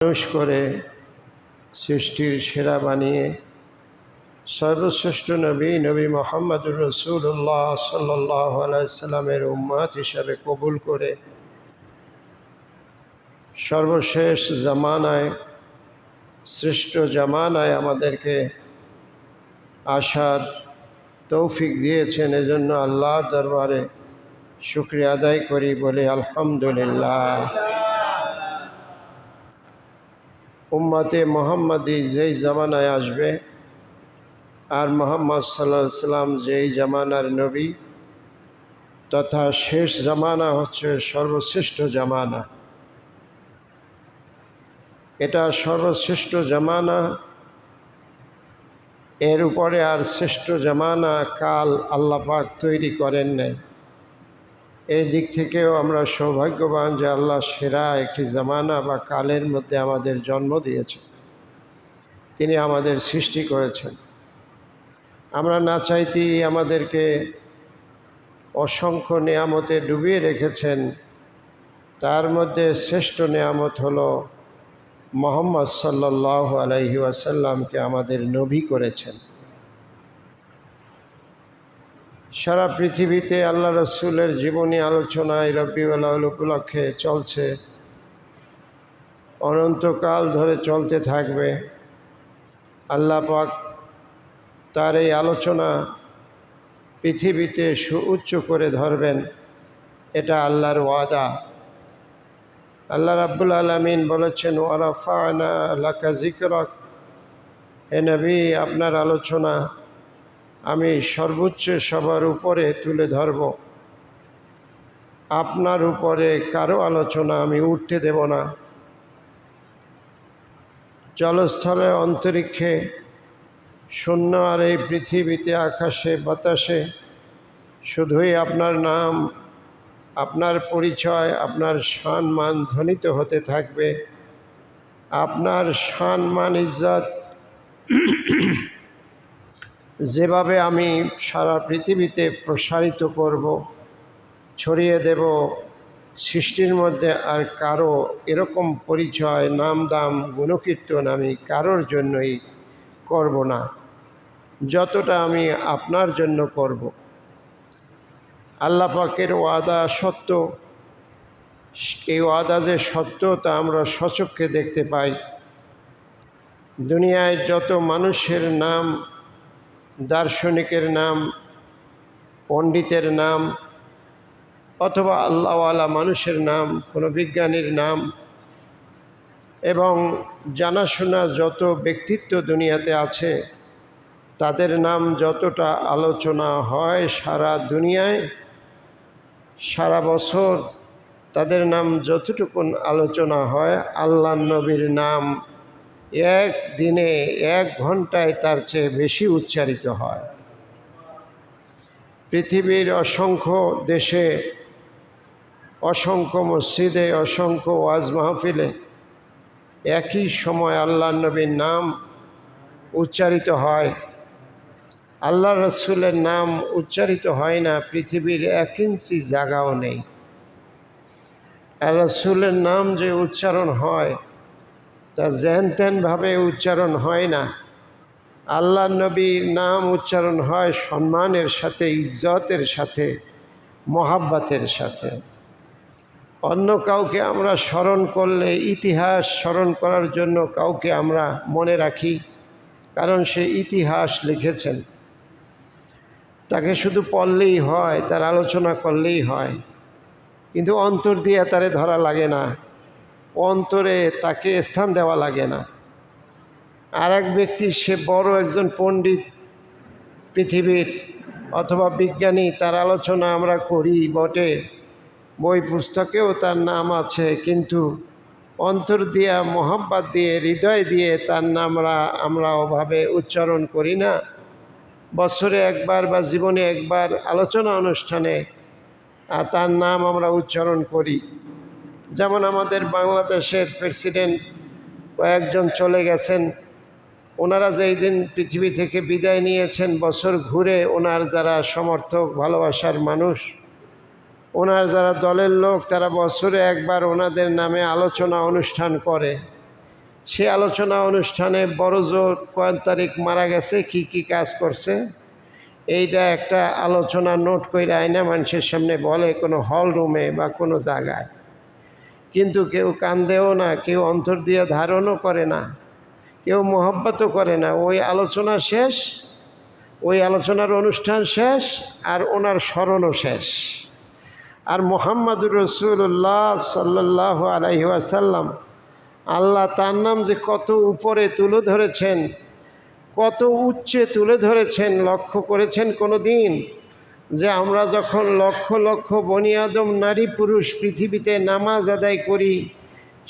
মানুষ করে সৃষ্টির সেরা বানিয়ে সর্বশ্রেষ্ঠ নবী মুহাম্মদুর রাসূলুল্লাহ সাল্লাল্লাহু আলাইহি সাল্লামের উম্মত হিসাবে কবুল করে সর্বশেষ জামানায় শ্রেষ্ঠ জামানায় আমাদেরকে আসার তৌফিক দিয়েছেন। এজন্য আল্লাহর দরবারে শুকরিয়া আদায় করি, বলি আলহামদুলিল্লাহ। উম্মতে মুহাম্মাদি যেই জামানায় আসবে আর মুহাম্মদ সাল্লাল্লাহু আলাইহি সাল্লাম যেই জামানার নবী তথা শেষ জামানা হচ্ছে সর্বশ্রেষ্ঠ জামানা। এটা সর্বশ্রেষ্ঠ জামানা, এর উপরে আর শ্রেষ্ঠ জামানা কাল আল্লাহ পাক তৈরি করেন নাই। এই দিক থেকেও আমরা সৌভাগ্যবান যে আল্লাহ সেরা একটি জামানা বা কালের মধ্যে আমাদের জন্ম দিয়েছেন, তিনি আমাদের সৃষ্টি করেছেন। আমরা না চাইতেই আমাদেরকে অসংখ্য নেয়ামতে ডুবিয়ে রেখেছেন। তার মধ্যে শ্রেষ্ঠ নেয়ামত হলো মুহাম্মদ সাল্লাল্লাহু আলাইহি ওয়াসাল্লামকে আমাদের নবী করেছেন। সারা পৃথিবীতে আল্লাহ রসুলের জীবনী আলোচনায় রবিউল আউয়াল উপলক্ষে চলছে, অনন্তকাল ধরে চলতে থাকবে। আল্লাহ পাক তার এই আলোচনা পৃথিবীতে সুউচ্চ করে ধরবেন, এটা আল্লাহর ওয়াদা। আল্লাহ রাব্বুল আলামিন বলেছেন, ওয়া রাফা'না লাকা যিকরাক, হে নবী আপনার আলোচনা আমি সর্বোচ্চ সবার উপরে তুলে ধরব। আপনার উপরে কারো আলোচনা আমি উঠতে দেব না। জলস্থলে, অন্তরিক্ষে, শূন্য আর এই পৃথিবীতে, আকাশে বাতাসে শুধুই আপনার নাম, আপনার পরিচয়, আপনার সম্মান ধ্বনিত হতে থাকবে। আপনার সম্মান ইজ্জত যেভাবে আমি সারা পৃথিবীতে প্রসারিত করব, ছড়িয়ে দেব, সৃষ্টির মধ্যে আর কারো এরকম পরিচয়, নাম দাম, গুণকীর্তন আমি কারোর জন্যই করব না, যতটা আমি আপনার জন্য করব। আল্লাহ পাকের ওয়াদা সত্য। এই ওয়াদা যে সত্য তা আমরা স্বচক্ষে দেখতে পাই। দুনিয়ায় যত মানুষের নাম, দার্শনিকের নাম, পণ্ডিতের নাম, অথবা আল্লাহওয়ালা মানুষের নাম, কোনো বিজ্ঞানীর নাম এবং জানাশোনা যত ব্যক্তিত্ব দুনিয়াতে আছে, তাদের নাম যতটা আলোচনা হয় সারা দুনিয়ায়, সারা বছর তাদের নাম যতটুকুন আলোচনা হয়, আল্লাহ নবীর নাম এক দিনে, এক ঘন্টায় তার চেয়ে বেশি উচ্চারিত হয়। পৃথিবীর অসংখ্য দেশে, অসংখ্য মসজিদে, অসংখ্য ওয়াজ মাহফিলে একই সময় আল্লাহ নবীর নাম উচ্চারিত হয়। আল্লাহ রসুলের নাম উচ্চারিত হয় না পৃথিবীর 1 ইঞ্চি জায়গাও নেই। আল্লাহ রসুলের নাম যে উচ্চারণ হয় তা যেন তেনভাবে উচ্চারণ হয় না। আল্লাহ নবীর নাম উচ্চারণ হয় সম্মানের সাথে, ইজ্জতের সাথে, মহাব্বতের সাথে। অন্য কাউকে আমরা স্মরণ করলে, ইতিহাস স্মরণ করার জন্য কাউকে আমরা মনে রাখি, কারণ সে ইতিহাস লিখেছেন। তাকে শুধু পড়লেই হয়, তার আলোচনা করলেই হয়, কিন্তু অন্তর দিয়ে তারে ধরা লাগে না, অন্তরে তাকে স্থান দেওয়া লাগে না। আর এক ব্যক্তি, সে বড় একজন পণ্ডিত পৃথিবীর অথবা বিজ্ঞানী, তার আলোচনা আমরা করি বটে, বই পুস্তকেও তার নাম আছে, কিন্তু অন্তর দিয়া, মোহাব্বত দিয়ে, হৃদয় দিয়ে তার নাম আমরা ওভাবে উচ্চারণ করি না। বছরে একবার বা জীবনে একবার আলোচনা অনুষ্ঠানে তার নাম আমরা উচ্চারণ করি। যেমন আমাদের বাংলাদেশের প্রেসিডেন্ট কয়েকজন চলে গেছেন, ওনারা যেই দিন পৃথিবী থেকে বিদায় নিয়েছেন, বছর ঘুরে ওনার যারা সমর্থক, ভালোবাসার মানুষ, ওনার যারা দলের লোক, তারা বছরে একবার ওনাদের নামে আলোচনা অনুষ্ঠান করে। সে আলোচনা অনুষ্ঠানে বড়জোর কয় তারিখ মারা গেছে, কি কি কাজ করছে, এইটা একটা আলোচনা নোট করে আয়না মানুষের সামনে বলে কোনো হল রুমে বা কোনো জায়গায়, কিন্তু কেউ কান্দেও না, কেউ অন্তর দিয়ে ধারণও করে না, কেউ মোহব্বতও করে না। ওই আলোচনা শেষ, ওই আলোচনার অনুষ্ঠান শেষ, আর ওনার স্মরণও শেষ। আর মুহাম্মাদুর রাসূলুল্লাহ সাল্লাল্লাহু আলাইহি ওয়াসাল্লাম, আল্লাহ তার নাম যে কত উপরে তুলে ধরেছেন, কত উচ্চে তুলে ধরেছেন, লক্ষ্য করেছেন কোনো দিন? যে আমরা যখন লক্ষ লক্ষ বনি আদম নারী পুরুষ পৃথিবীতে নামাজ আদায় করি,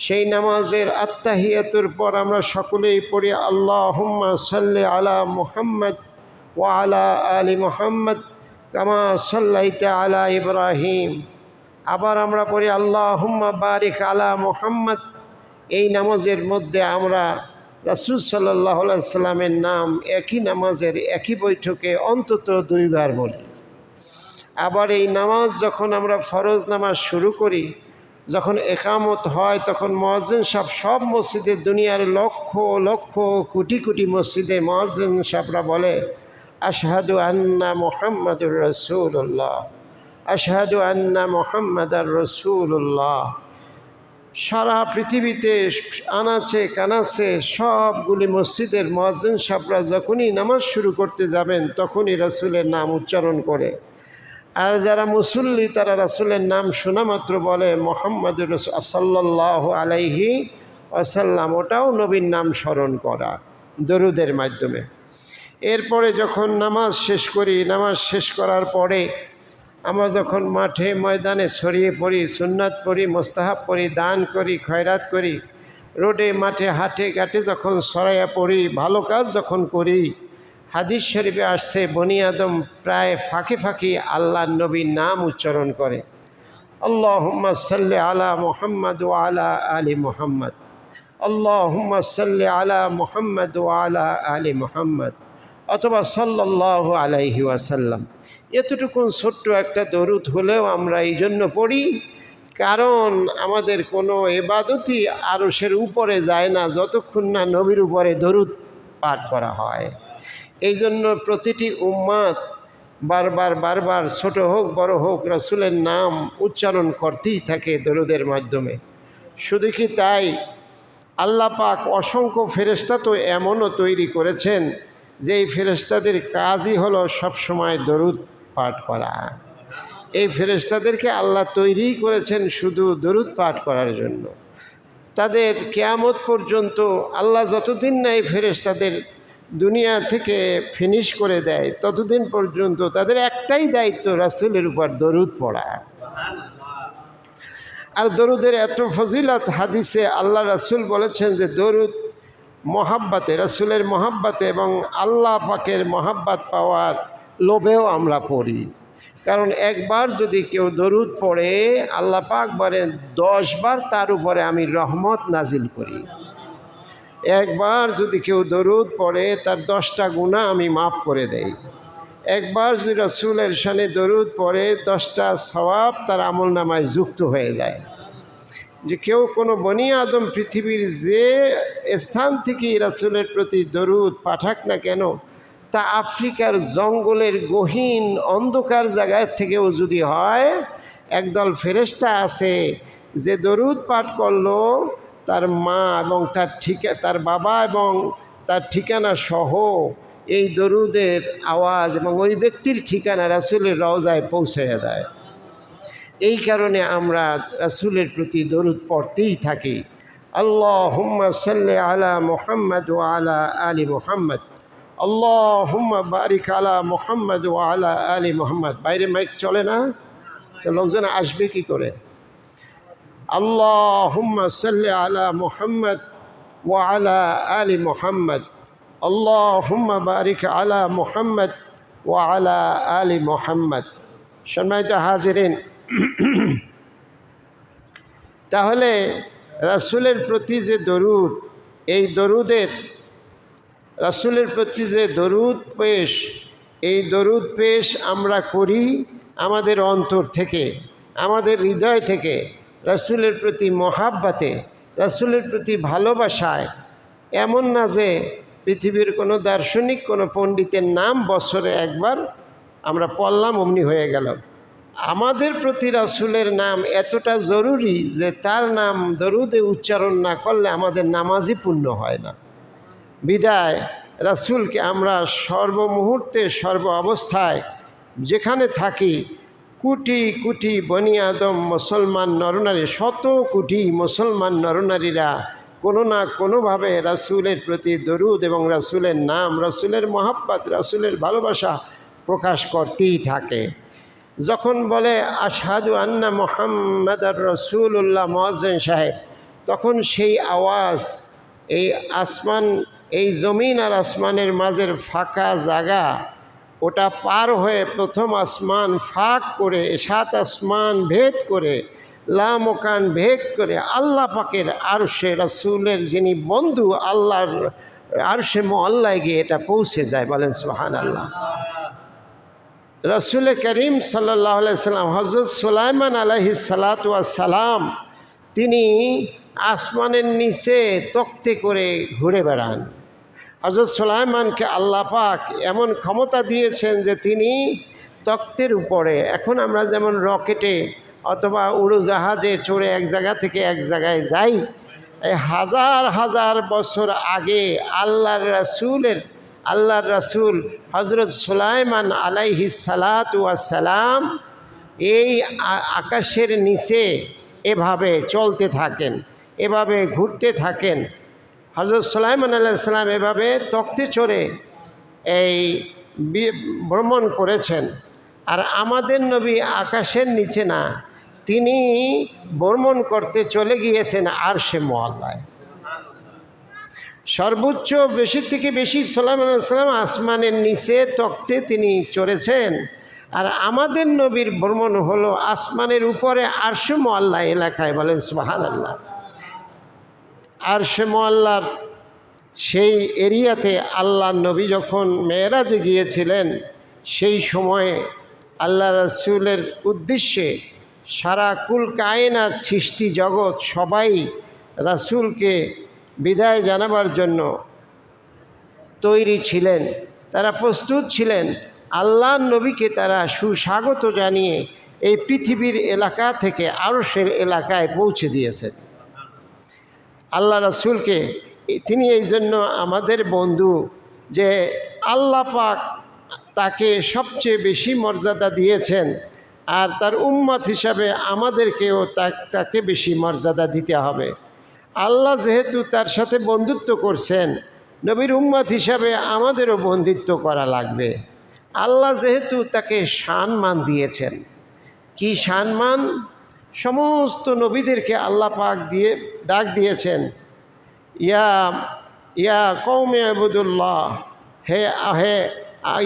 সেই নামাজের আত্তাহিয়াতুর পর আমরা সকলেই পড়ি আল্লাহুম্মা সাল্লি আলা মুহাম্মদ ওয়া আলা আলি মুহাম্মদ কামা সাল্লাইতা আলা ইব্রাহিম। আবার আমরা পড়ি আল্লাহুম্মা বারিক আলা মুহাম্মদ। এই নামাজের মধ্যে আমরা রাসূল সাল্লাল্লাহু আলাইহি সাল্লামের নাম একই নামাজের একই বৈঠকে অন্তত 2 বার বলি। আবার এই নামাজ যখন আমরা ফরজ নামাজ শুরু করি, যখন একামত হয়, তখন মুয়াজ্জিন সাহেব সব মসজিদে, দুনিয়ার লক্ষ লক্ষ কোটি কোটি মসজিদে মুয়াজ্জিন সাহেবরা বলে আশহাদু আন্না মুহাম্মাদুর রাসূলুল্লাহ, আশহাদু আন্না মুহাম্মাদার রাসূলুল্লাহ। সারা পৃথিবীতে আনাচে কানাচে সবগুলি মসজিদের মুয়াজ্জিন সাহেবরা যখনই নামাজ শুরু করতে যাবেন তখনই রাসূলের নাম উচ্চারণ করে। আর যারা মুসল্লি তারা রাসূলের নাম শোনা মাত্র বলে মুহাম্মাদুর সাল্লাল্লাহু আলাইহি ওয়াসাল্লাম। ওটাও নবীর নাম স্মরণ করা দরুদের মাধ্যমে। এরপরে যখন নামাজ শেষ করি, নামাজ শেষ করার পরে আমরা যখন মাঠে ময়দানে ছড়িয়ে পড়ি, সুন্নাত পড়ি, মোস্তাহাব পড়ি, দান করি, খয়রাত করি, রোডে মাঠে হাটে ঘাটে যখন ছড়াইয়া পড়ি, ভালো কাজ যখন করি, হাদিস শরীফে আসছে বনি আদম প্রায় ফাঁকে ফাঁকে আল্লাহর নবীর নাম উচ্চারণ করে, আল্লাহুম্মা সাল্লি আলা মুহাম্মদ ওয়া আলা আলি মুহাম্মদ, আল্লাহুম্মা সাল্লি আলা মুহাম্মদ ওয়া আলা আলি মুহাম্মদ, অথবা সাল্লাল্লাহু আলাইহি ওয়াসাল্লাম। এতটুকুন ছোট্ট একটা দরুদ হলেও আমরা এই জন্য পড়ি, কারণ আমাদের কোনো ইবাদতই আরশের উপরে যায় না যতক্ষণ না নবীর উপরে দরুদ পাঠ করা হয়। এই জন্য প্রতিটি উম্মাত বারবার বারবার, ছোট হোক বড় হোক, রাসূলের নাম উচ্চারণ করতেই থাকে দরুদের মাধ্যমে। শুধু কি তাই, আল্লাহ পাক অসংখ্য ফেরেশতা তো এমনও তৈরি করেছেন যে এই ফেরেশতাদের কাজই হলো সবসময় দরুদ পাঠ করা। এই ফেরেশতাদেরকে আল্লাহ তৈরি করেছেন শুধু দরুদ পাঠ করার জন্য। তাদের কিয়ামত পর্যন্ত আল্লাহ যতদিন না এই ফেরেশতাদের দুনিয়া থেকে ফিনিশ করে দেয় ততদিন পর্যন্ত তাদের একটাই দায়িত্ব, রাসূলের উপর দরুদ পড়া। আর দরুদের এত ফজিলত, হাদিসে আল্লাহ রাসূল বলেছেন যে দরুদ মহাব্বাতে, রাসূলের মহাব্বাতে এবং আল্লাহ পাকের মহাব্বাত পাওয়ার লোভেও আমরা পড়ি। কারণ একবার যদি কেউ দরুদ পড়ে, আল্লাহ পাক বলেন 10 বার তার উপরে আমি রহমত নাজিল করি। একবার যদি কেউ দরুদ পড়ে তার 10টা গুনাহ আমি মাফ করে দেই। একবার যদি রাসূলের শানে দরুদ পড়ে 10টা সওয়াব তার আমলনামায় যুক্ত হয়ে যায়। যে কেউ কোনো বনি আদম পৃথিবীর যে স্থান থেকে রাসূলের প্রতি দরুদ পাঠাক না কেন, তা আফ্রিকার জঙ্গলের গহীন অন্ধকার জায়গা থেকেও যদি হয়, একদল ফেরেশতা আছে যে দরুদ পাঠ করলো, তার মা এবং তার বাবা এবং তার ঠিকানা সহ এই দরুদের আওয়াজ এবং ওই ব্যক্তির ঠিকানা রাসূলের রওজায় পৌঁছে যায়। এই কারণে আমরা রাসূলের প্রতি দরুদ পড়তেই থাকি। আল্লাহুম্মা সাল্লি আলা মুহাম্মদ ওয়া আলা আলি মুহাম্মদ, আল্লাহুম্মা বারিক আলা মুহাম্মদ ওয়া আলা আলি মুহাম্মদ। বাইরে মাইক চলে না, তো লোকজন আসবে কি করে? আল্লাহুম্মা সাল্লি আলা মুহাম্মদ ওয়া আলা আলি মুহাম্মদ, আল্লাহুম্মা বারিক আলা মুহাম্মদ ওয়া আলা আলি মুহাম্মদ। সম্মানিত হাজিরিন, তাহলে রাসূলের প্রতি যে দরুদ, এই দরুদের, রাসূলের প্রতি যে দরুদ পেশ, এই দরুদ পেশ আমরা করি আমাদের অন্তর থেকে, আমাদের হৃদয় থেকে, রাসূলের প্রতি মহাব্বতে, রাসূলের প্রতি ভালোবাসায়, এমন না যে পৃথিবীর কোনো দার্শনিক কোনো পণ্ডিতের নাম বছরে একবার আমরা পড়লাম অমনি হয়ে গেল। আমাদের প্রতি রাসূলের নাম এতটা জরুরি যে তার নাম দরুদে উচ্চারণ না করলে আমাদের নামাজই পূর্ণ হয় না। বিদায় রাসূলকে আমরা সর্বমুহূর্তে সর্ব অবস্থায় যেখানে থাকি কোটি কোটি বনি আদম মুসলমান নরনারী, শত কোটি মুসলমান নরনারীরা কোনো না কোনোভাবে রাসূলের প্রতি দরুদ এবং রাসূলের নাম, রাসূলের মহব্বত, রাসূলের ভালোবাসা প্রকাশ করতেই থাকে। যখন বলে আশহাদু আন্না মুহাম্মাদার রাসূলুল্লাহ মুয়াজ্জিন সাহেব, তখন সেই আওয়াজ এই আসমান, এই জমিন আর আসমানের মাঝের ফাঁকা জায়গা, ওটা পার হয়ে প্রথম আসমান ফাঁক করে 7 আসমান ভেদ করে লামকান ভেদ করে আল্লাহ পাকের আরশে রাসূলের যিনি বন্ধু আল্লাহর আরশে মুআল্লায় গিয়ে এটা পৌঁছে যায়। বলেন সুবহানাল্লাহ। রাসূল করিম সাল্লাল্লাহু আলাইহি সাল্লাম হযরত সুলাইমান আলাইহিস সালাতু ওয়াস সালাম তিনি আসমানের নিচে তক্তে করে ঘুরে বেড়ান। হযরত সুলাইমানকে আল্লাহ পাক এমন ক্ষমতা দিয়েছেন যে তিনি তক্তের উপরে, এখন আমরা যেমন রকেটে অথবা উড়োজাহাজে চড়ে এক জায়গা থেকে এক জায়গায় যাই, এই হাজার হাজার বছর আগে আল্লাহর রাসূল হযরত সুলাইমান আলাইহিস সালাতু ওয়াস সালাম এই আকাশের নিচে এভাবে চলতে থাকেন, এভাবে ঘুরতে থাকেন। হযরত সুলাইমান আলাইহিস সালাম এভাবে তক্তে চড়ে এই ভ্রমণ করেছেন। আর আমাদের নবী আকাশের নিচে না, তিনি ভ্রমণ করতে চলে গিয়েছেন আরশে মুআল্লায়। সর্বোচ্চ বেশি থেকে বেশি সুলাইমান আলাইহিস সালাম আসমানের নিচে তক্তে তিনি চড়েছেন। আর আমাদের নবীর ভ্রমণ হলো আসমানের উপরে আরশে মুআল্লা এলাকায়। বলেন সুবহানাল্লাহ। আরশে মুআল্লার সেই এরিয়াতে আল্লাহ নবী যখন মেরাজে গিয়েছিলেন, সেই সময়ে আল্লাহ রাসূলের উদ্দেশ্যে সারা কুল কায়নাত সৃষ্টি জগৎ সবাই রাসূলকে বিদায় জানাবার জন্য তৈরি ছিলেন, তারা প্রস্তুত ছিলেন। আল্লাহ নবীকে তারা সুস্বাগত জানিয়ে এই পৃথিবীর এলাকা থেকে আরশের এলাকায় পৌঁছে দিয়েছেন। আল্লাহ রাসূলকে তিনি এই জন্য আমাদের বন্ধু, যে আল্লাহ পাক তাকে সবচেয়ে বেশি মর্যাদা দিয়েছেন, আর তার উম্মত হিসাবে আমাদেরকেও তাকে বেশি মর্যাদা দিতে হবে। আল্লাহ যেহেতু তার সাথে বন্ধুত্ব করছেন, নবীর উম্মত হিসাবে আমাদেরও বন্ধুত্ব করা লাগবে। আল্লাহ যেহেতু তাকে সম্মান দিয়েছেন, কি সম্মান! সমস্ত নবীদেরকে আল্লাহ পাক দিয়ে ডাক দিয়েছেন, ইয়া কওমে ইবুদুল্লাহ,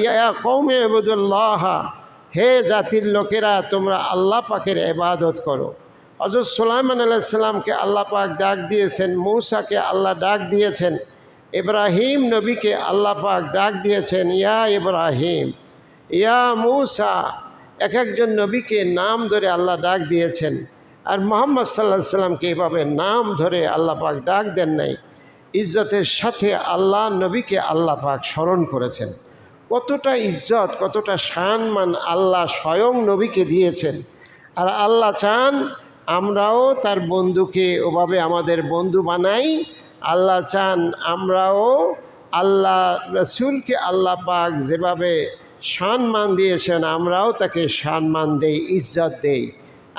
ইয়া কওমে ইবুদুল্লাহ, হে জাতির লোকেরা তোমরা আল্লাহ পাকের ইবাদত করো। হযরত সুলাইমান আলাইহিস সালামকে আল্লাহ পাক ডাক দিয়েছেন, মূসাকে আল্লাহ ডাক দিয়েছেন, ইব্রাহিম নবীকে আল্লাহ পাক ডাক দিয়েছেন ইয়া ইব্রাহিম, ইয়া মূসা। এক একজন নবীকে নাম ধরে আল্লাহ ডাক দিয়েছেন। আর মুহাম্মদ সাল্লাল্লাহু আলাইহি সাল্লামকে এভাবে নাম ধরে আল্লাহ পাক ডাক দেন নাই, ইজ্জতের সাথে আল্লাহ নবীকে আল্লাহ পাক স্মরণ করেছেন। কতটা ইজ্জত, কতটা সম্মান আল্লাহ স্বয়ং নবীকে দিয়েছেন। আর আল্লাহ চান আমরাও তার বন্ধুকে ওভাবে আমাদের বন্ধু বানাই। আল্লাহ চান আমরাও আল্লাহ রাসূলকে আল্লাহ পাক যেভাবে সম্মান দিয়েছেন আমরাও তাকে সম্মান দেই, ইজ্জত দেই।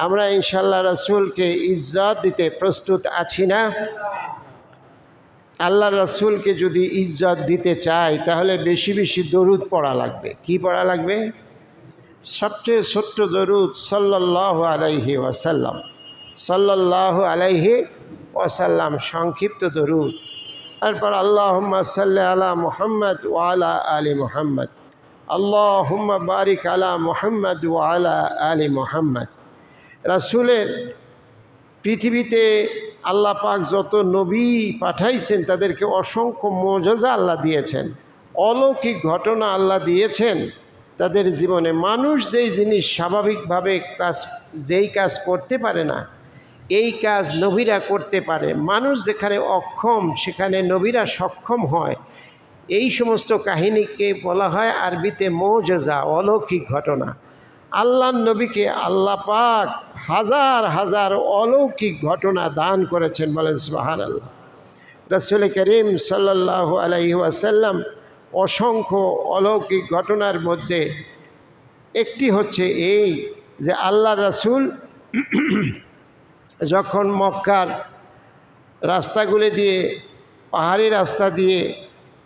আমরা ইনশাআল্লাহ রাসূলকে ইজ্জত দিতে প্রস্তুত আছি না? আল্লাহ রাসূলকে যদি ইজ্জত দিতে চাই তাহলে বেশি বেশি দরুদ পড়া লাগবে। কি পড়া লাগবে? সবচেয়ে ছোট্ট দরুদ সাল্লাল্লাহু আলাইহি ওয়াসাল্লাম, সাল্লাল্লাহু আলাইহি ওয়াসাল্লাম, সংক্ষিপ্ত দরুদ। তারপর আল্লাহুম্মা সাল্লি আলা মুহাম্মদ ওয়া আলা আলি মুহাম্মদ, আল্লাহুম্মা বারিক আলা মুহাম্মদ ওয়া আলা আলি মুহাম্মদ। রাসূলের পৃথিবীতে আল্লাহ পাক যত নবী পাঠাইছেন তাদেরকে অসংখ্য মুজিজা আল্লাহ দিয়েছেন, অলৌকিক ঘটনা আল্লাহ দিয়েছেন তাদের জীবনে। মানুষ যেই জিনিস স্বাভাবিকভাবে যেই কাজ করতে পারে না, এই কাজ নবীরা করতে পারে। মানুষ যেখানে অক্ষম সেখানে নবীরা সক্ষম হয়। এই সমস্ত কাহিনীকে বলা হয় আরবিতে মুজিজা, অলৌকিক ঘটনা। আল্লাহর নবীকে আল্লাহ পাক হাজার হাজার অলৌকিক ঘটনা দান করেছেন, বলেন সুবহানাল্লাহ। রাসূল করিম সাল্লাল্লাহু আলাইহি ওয়াসাল্লাম অসংখ্য অলৌকিক ঘটনার মধ্যে একটি হচ্ছে এই যে আল্লাহ রাসূল যখন মক্কার রাস্তাগুলি দিয়ে, পাহাড়ি রাস্তা দিয়ে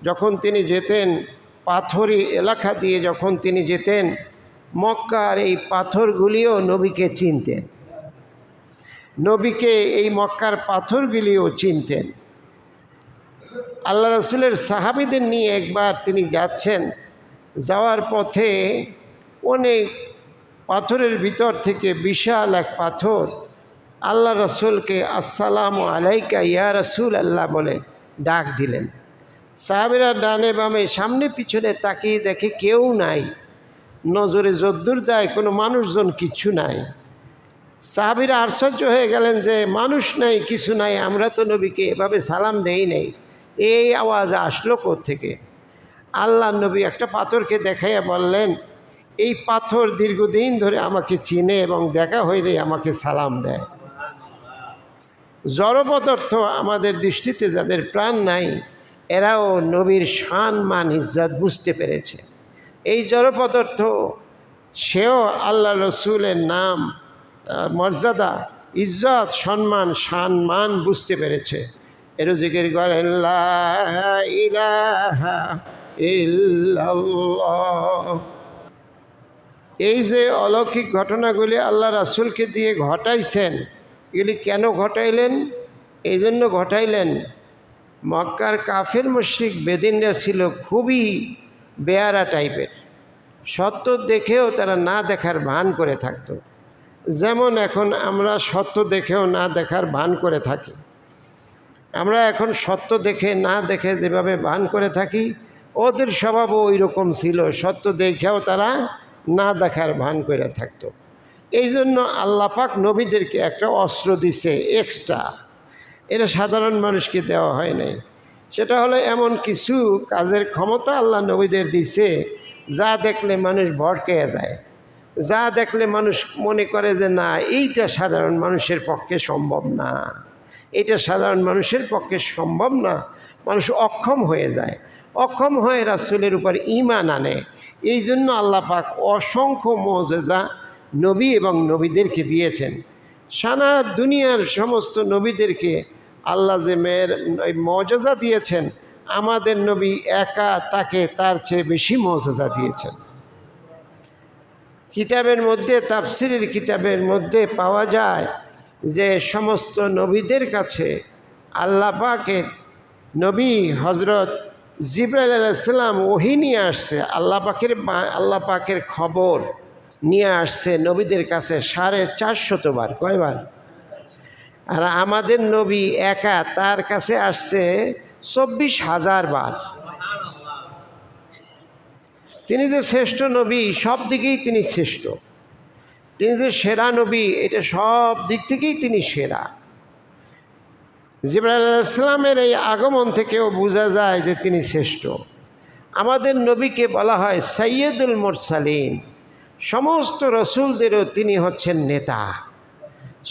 যখন তিনি যেতেন, পাথরি এলাকা দিয়ে যখন তিনি যেতেন, মক্কার এই পাথরগুলিও নবীকে চিনতেন, নবীকে এই মক্কার পাথরগুলিও চিনতেন। আল্লাহ রাসূলের সাহাবীদের নিয়ে একবার তিনি যাচ্ছেন, যাওয়ার পথে অনেক পাথরের ভিতর থেকে বিশাল এক পাথর আল্লাহ রাসূলকে আসসালামু আলাইকা ইয়া রাসূল আল্লাহ বলে ডাক দিলেন। সাহাবীরা ডানে বামে সামনে পিছনে তাকিয়ে দেখে কেউ নাই, নজরে যদ্দূর যায় কোনো মানুষজন কিচ্ছু নাই। সাহাবীরা আশ্চর্য হয়ে গেলেন যে মানুষ নাই, কিছু নাই, আমরা তো নবীকে এভাবে সালাম দেই নাই, এই আওয়াজ আসলো কোত্থেকে? আল্লাহ নবী একটা পাথরকে দেখাইয়া বললেন, এই পাথর দীর্ঘদিন ধরে আমাকে চিনে এবং দেখা হইলে আমাকে সালাম দেয়। জড় পদার্থ আমাদের দৃষ্টিতে যাদের প্রাণ নাই, এরাও নবীর শান মান ইজ্জত বুঝতে পেরেছে। এই জড় পদার্থ সেও আল্লাহ রসুলের নাম, মর্যাদা, ইজ্জত, সম্মান, শান মান বুঝতে পেরেছে। এর জিকির করেন লা ইলাহা ইল্লাল্লাহ। এই যে অলৌকিক ঘটনাগুলি আল্লাহ রাসূলকে দিয়ে ঘটাইছেন, এগুলি কেন ঘটাইলেন? এই জন্য ঘটাইলেন, মক্কার কাফের মুশরিক বেদিনরা ছিল খুবই বেয়ারা টাইপের, সত্য দেখেও তারা না দেখার ভান করে থাকতো। যেমন এখন আমরা সত্য দেখেও না দেখার ভান করে থাকি। আমরা এখন সত্য দেখে না দেখে যেভাবে ভান করে থাকি, ওদের স্বভাবও ওই রকম ছিল, সত্য দেখেও তারা না দেখার ভান করে থাকতো। এই জন্য আল্লাহ পাক নবীদেরকে একটা অস্ত্র দিছে এক্সট্রা, এটা সাধারণ মানুষকে দেওয়া হয় নাই। সেটা হলো এমন কিছু কাজের ক্ষমতা আল্লাহ নবীদের দিছে, যা দেখলে মানুষ ভড়কে যায়, যা দেখলে মানুষ মনে করে যে না, এইটা সাধারণ মানুষের পক্ষে সম্ভব না, এটা সাধারণ মানুষের পক্ষে সম্ভব না। মানুষ অক্ষম হয়ে যায়, অক্ষম হয়ে রাসূলের উপর ঈমান আনে। এই জন্য আল্লাহ পাক অসংখ্য মুজিজা নবী এবং নবীদেরকে দিয়েছেন। সারা দুনিয়ার সমস্ত নবীদেরকে আল্লাহ যে মুজিজা দিয়েছেন, আমাদের নবী একা তাকে তার চেয়ে বেশি মুজিজা দিয়েছেন। কিতাবের মধ্যে, তাফসীরের কিতাবের মধ্যে পাওয়া যায় যে সমস্ত নবীদের কাছে আল্লাহ পাকের নবী হজরত জিবরাইল আলাইহিস সালাম ওহী নিয়ে আসছে, আল্লাহ পাকের খবর নিয়ে আসছে নবীদের কাছে 450 বার। কয়বার? আর আমাদের নবী একা তার কাছে আসছে 24,000 বার। তিনি যে শ্রেষ্ঠ নবী, সব দিকেই তিনি শ্রেষ্ঠ। তিনি যে সেরা নবী, এটা সব দিক থেকেই তিনি সেরা। জিবরাইল আলাইহিস সালামের এই আগমন থেকেও বোঝা যায় যে তিনি শ্রেষ্ঠ। আমাদের নবীকে বলা হয় সাইয়্যিদুল মুরসালিন, সমস্ত রসুলদেরও তিনি হচ্ছেন নেতা,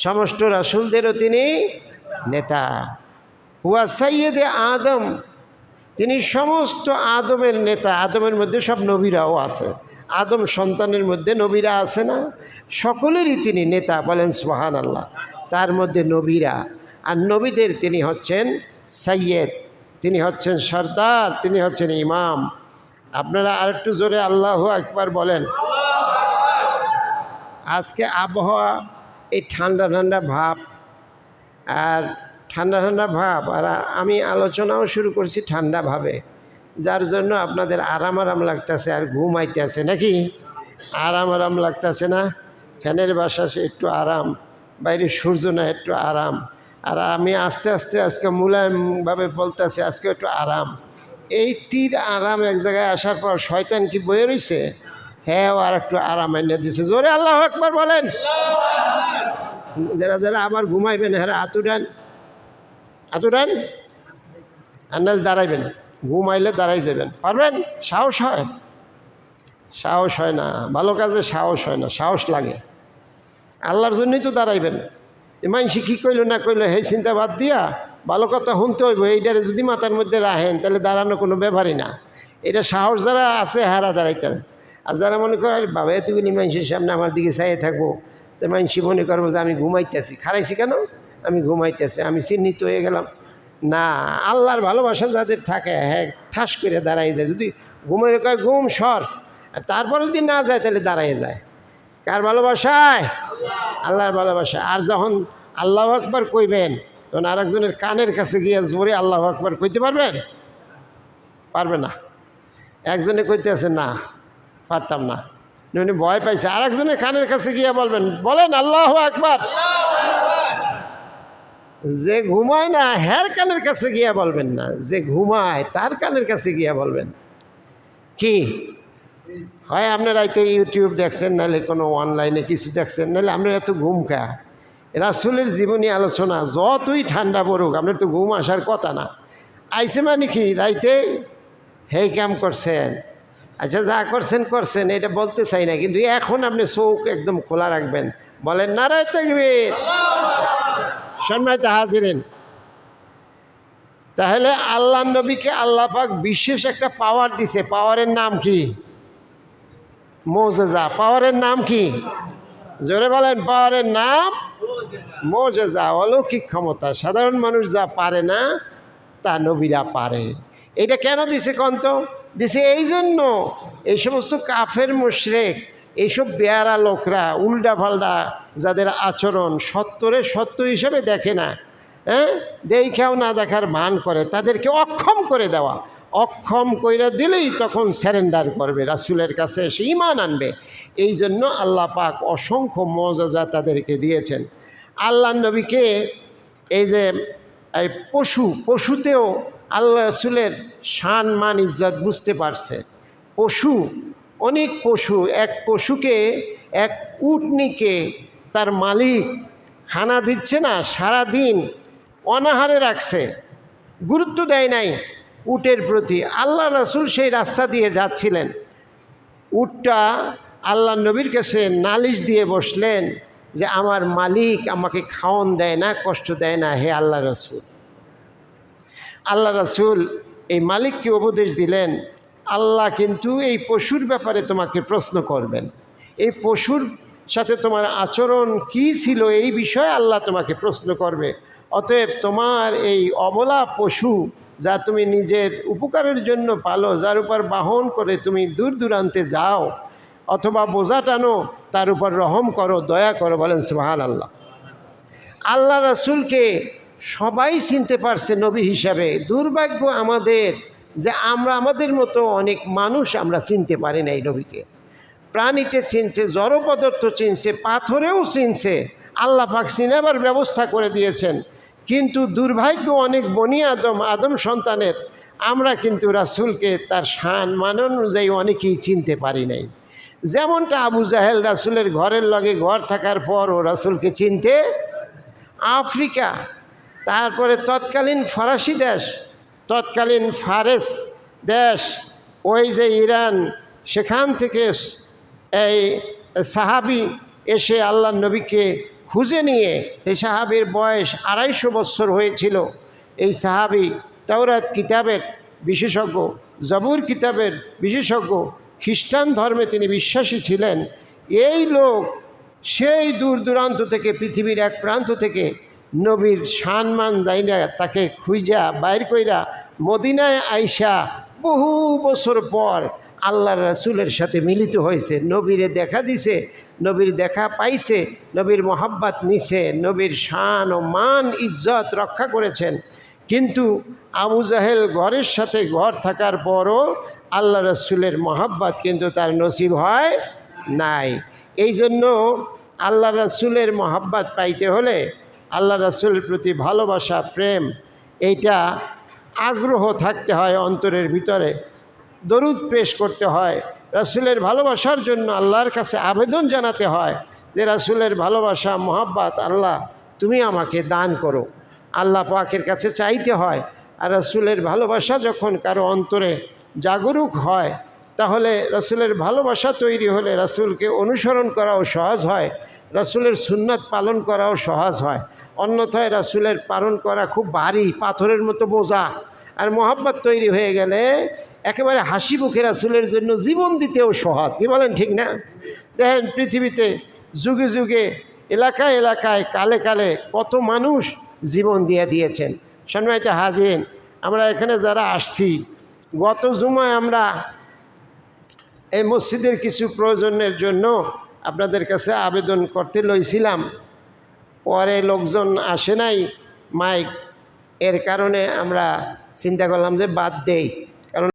সমস্ত রসুলদেরও তিনি নেতা। হুয়া সাইয়্যিদে আদম, তিনি সমস্ত আদমের নেতা। আদমের মধ্যে সব নবীরাও আছে, আদম সন্তানের মধ্যে নবীরা আছে না, সকলেরই তিনি নেতা, বলেন সুবহানাল্লাহ। তার মধ্যে নবীরা, আর নবীদের তিনি হচ্ছেন সাইয়্যিদ, তিনি হচ্ছেন সর্দার, তিনি হচ্ছেন ইমাম। আপনারা আরেকটু জোরে আল্লাহু আকবার বলেন। আজকে আবহাওয়া এই ঠান্ডা ঠান্ডা ভাব, আর ঠান্ডা ঠান্ডা ভাব, আর আমি আলোচনাও শুরু করছি ঠান্ডাভাবে, যার জন্য আপনাদের আরাম লাগতেছে, আর ঘুম আইতেছে নাকি? আরাম লাগতেছে না? ফ্যানের বাসাসে একটু আরাম, বাইরে সূর্য না, একটু আরাম। আর আমি আস্তে আস্তে আজকে মুলায়মভাবে বলতেছি, আজকে একটু আরাম। এই তীর আরাম এক জায়গায় আসার পর শয়তান কি বয়ে রয়েছে? হ্যাঁ, আর একটু আরাম এনে দিছে। জোরে আল্লাহু আকবার বলেন। যারা যারা আবার ঘুমাইবেন হ্যাঁ আতুরান আতুরান আর নাহলে দাঁড়াইবেন, ঘুমাইলে দাঁড়াই যাবেন, পারবেন? সাহস হয়? সাহস হয় না, ভালো কাজে সাহস হয় না, সাহস লাগে। আল্লাহর জন্যই তো দাঁড়াইবেন। মানসি কী কইল না কইল সেই চিন্তা বাদ দিয়া ভালো কথা শুনতে হইব, এইটারে যদি মাথার মধ্যে রাখেন তাহলে দাঁড়ানো কোনো ব্যাপারই না। এটা সাহস যারা আছে হারা দাঁড়াইতেন। আর যারা মনে করে বাবা এতগুলি মানুষের সামনে আমার দিকে চাইয়ে থাকবো, তো মানসি মনে করবো যে আমি ঘুমাইতেছি, খারাইছি কেন? আমি ঘুমাইতেছি, আমি চিহ্নিত হয়ে গেলাম। না, আল্লাহর ভালোবাসা যাদের থাকে হ্যাঁ ঠাস করে দাঁড়াই যায়। যদি ঘুমের কয় ঘুম সর, আর তারপর যদি না যায় তাহলে দাঁড়াই যায়। কার ভালোবাসায়? আল্লাহর ভালোবাসা। আর যখন আল্লাহু আকবার কইবেন তখন আরেকজনের কানের কাছে গিয়ে জোরে আল্লাহু আকবার কইতে পারবেন? পারবে না। একজনে কইতে আছে না পারতাম না, উনি ভয় পাইছে, আরেকজনের কানের কাছে গিয়ে বলবেন, বলেন আল্লাহু আকবার। যে ঘুমায় না হ্যার কানের কাছে গিয়া বলবেন না, যে ঘুমায় তার কানের কাছে গিয়া বলবেন। কি হয় আপনার রাইতে ইউটিউব দেখছেন, নাহলে কোনো অনলাইনে কিছু দেখছেন, নাহলে আপনার এত ঘুম খা। রাসূলের জীবনী আলোচনা যতই ঠান্ডা পড়ুক আপনার তো ঘুম আসার কথা না। আইসে মানে কি রাইতে হেই কাম করছেন, আচ্ছা যা করছেন করছেন এটা বলতে চাই না, কিন্তু এখন আপনি চোখ একদম খোলা রাখবেন, বলেন নারায়ে তাকবীর। সম্মানিত হাজিরিন, তাহলে আল্লাহ নবীকে আল্লাহ পাক বিশেষ একটা পাওয়ার দিছে। পাওয়ারের নাম কি? মুজিজা। পাওয়ারের নাম কি? জোরে বলেন, পাওয়ারের নাম মুজিজা, অলৌকিক ক্ষমতা। সাধারণ মানুষ যা পারে না তা নবীরা পারে। এটা কেন দিছে কন্ত? দিছে এই জন্য এই সমস্ত কাফের মুশরিক, এইসব বেয়ারা লোকরা, উল্টা পাল্টা যাদের আচরণ সত্যরে সত্য হিসেবে দেখে না, হ্যাঁ দেখাও না দেখার ভান করে, তাদেরকে অক্ষম করে দেওয়া। অক্ষম কইরা দিলেই তখন স্যারেন্ডার করবে, রাসূলের কাছে এসে ঈমান আনবে। এই জন্য আল্লাহ পাক অসংখ্য মুজিজা তাদেরকে দিয়েছেন। আল্লাহ নবীকে এই যে এই পশুতেও আল্লাহ রাসূলের শান মান ইজ্জত বুঝতে পারছে। পশু, অনেক পশু, এক পশুকে, এক উটনিকে তার মালিক খানা দিচ্ছে না, সারাদিন অনাহারে রাখছে, গুরুত্ব দেয় নাই উটের প্রতি। আল্লাহ রাসূল সেই রাস্তা দিয়ে যাচ্ছিলেন, উটটা আল্লাহ নবীর কাছে নালিশ দিয়ে বসলেন যে আমার মালিক আমাকে খাওয়ান দেয় না, কষ্ট দেয় না, হে আল্লাহ রাসূল। আল্লাহ রাসূল এই মালিককে উপদেশ দিলেন, আল্লাহ কিন্তু এই পশুর ব্যাপারে তোমাকে প্রশ্ন করবেন। এই পশুর সাথে তোমার আচরণ কি ছিল এই বিষয়ে আল্লাহ তোমাকে প্রশ্ন করবে। অতএব তোমার এই অবলা পশু যা তুমি নিজের উপকারের জন্য পালো, যার উপর বাহন করে তুমি দূর দূরান্তে যাও অথবা বোঝা টানো, তার উপর রহম করো, দয়া করো। বলেন সুবহানাল্লাহ। আল্লাহ রাসূলকে সবাই চিনতে পারছে নবী হিসাবে। দুর্ভাগ্য আমাদের যে আমরা আমাদের মতো অনেক মানুষ আমরা চিনতে পারি না এই নবীকে। প্রাণীতে চিনছে, জড় পদার্থ চিনছে, পাথরেও চিনছে, আল্লাহ পাক চিনাবার ব্যবস্থা করে দিয়েছেন। কিন্তু দুর্ভাগ্য অনেক বনি আদম সন্তানের, আমরা কিন্তু রাসূলকে তার শান মান অনুযায়ী অনেকেই চিনতে পারি নাই। যেমনটা আবু জাহেল রাসূলের ঘরের লগে ঘর থাকার পর ও রাসূলকে চিনতে আফ্রিকা, তারপরে তৎকালীন ফরাসি দেশ, তৎকালীন ফারেস দেশ, ওই যে ইরান, সেখান থেকে এই সাহাবি এসে আল্লাহ নবীকে খুঁজে নিয়ে, সেই সাহাবির বয়স 250 বছর হয়েছিল। এই সাহাবি তাওরাত কিতাবের বিশেষজ্ঞ, জবুর কিতাবের বিশেষজ্ঞ, খ্রিস্টান ধর্মে তিনি বিশ্বাসী ছিলেন। এই লোক সেই দূর দূরান্ত থেকে, পৃথিবীর এক প্রান্ত থেকে নবীর সম্মান দাইনা তাকে খুঁজা বাইর কইরা মদিনায় আইসা বহু বছর পর আল্লাহর রাসূলের সাথে মিলিত হয়েছে, নবীরে দেখা দিছে, নবীর দেখা পাইছে, নবীর মহাব্বত নিছে, নবীর শান ও মান ইজ্জত রক্ষা করেছেন। কিন্তু আবু জাহেল ঘরের সাথে ঘর থাকার পরও আল্লাহ রাসূলের মহাব্বত কিন্তু তার নসিব হয় নাই। এই জন্য আল্লাহ রাসূলের মহাব্বত পাইতে হলে আল্লাহ রাসূলের প্রতি ভালোবাসা, প্রেম, এইটা আগ্রহ থাকতে হয় অন্তরের ভিতরে। দরুদ পেশ করতে হয়, রাসূলের ভালোবাসার জন্য আল্লাহর কাছে আবেদন জানাতে হয় যে রাসূলের ভালোবাসা মহাব্বত আল্লাহ তুমি আমাকে দান করো। আল্লাহ পাকের কাছে চাইতে হয়। আর রাসূলের ভালোবাসা যখন কারো অন্তরে জাগরুক হয়, তাহলে রাসূলের ভালোবাসা তৈরি হলে রাসূলকে অনুসরণ করাও সহজ হয়, রাসূলের সুন্নাত পালন করাও সহজ হয়। অন্যথায় রাসূলের পালন করা খুব ভারী, পাথরের মতো বোঝা। আর মহব্বত তৈরি হয়ে গেলে একেবারে হাসি মুখে রাসূলের জন্য জীবন দিতেও সহজ। কি বলেন, ঠিক না? দেখেন পৃথিবীতে যুগে যুগে, এলাকায় এলাকায়, কালে কালে কত মানুষ জীবন দিয়ে দিয়েছেন। সম্মানিত হাজিরিন, আমরা এখানে যারা আসছি, গত জুমায় আমরা এই মসজিদের কিছু প্রয়োজনের জন্য আপনাদের কাছে আবেদন করতে লইছিলাম। পরে লোকজন আসে নাই মাইক, এর কারণে আমরা চিন্তা করলাম যে বাদ দেই।